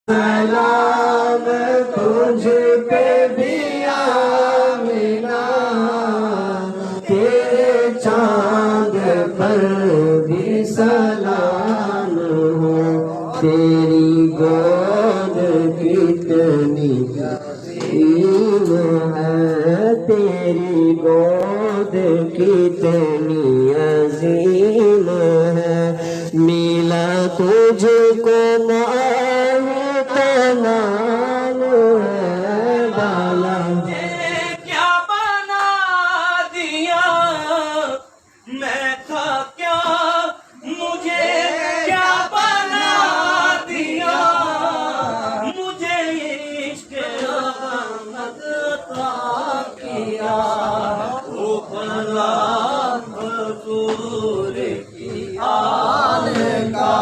سلام تجھ پہ بھی آمینہ، تیرے چاند پر بھی سلام ہو، تیری گود کتنی عظیم ہے، تیری گود کتنی عظیم ہے، ملا تجھ کو ماہ تنام ہے، ڈالا کیا بنا دیا، میں تھا کیا، مجھے کیا بنا دیا، مجھے عشق احمد عطا کیا، وہ بھلا حضور کی آل کا،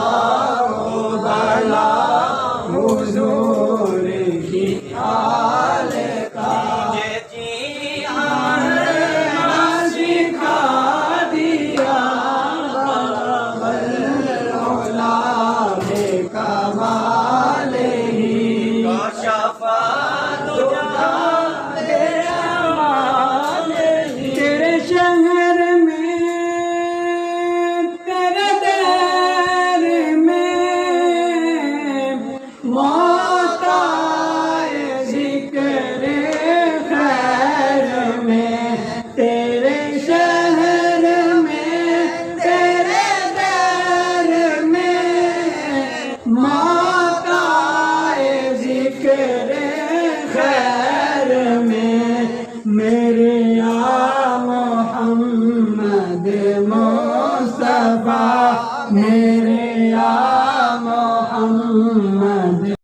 وہ بھلا حضور کی آل کا، سکھا دیا کمال ہی، تیرے شہر میں تیرے دیر میں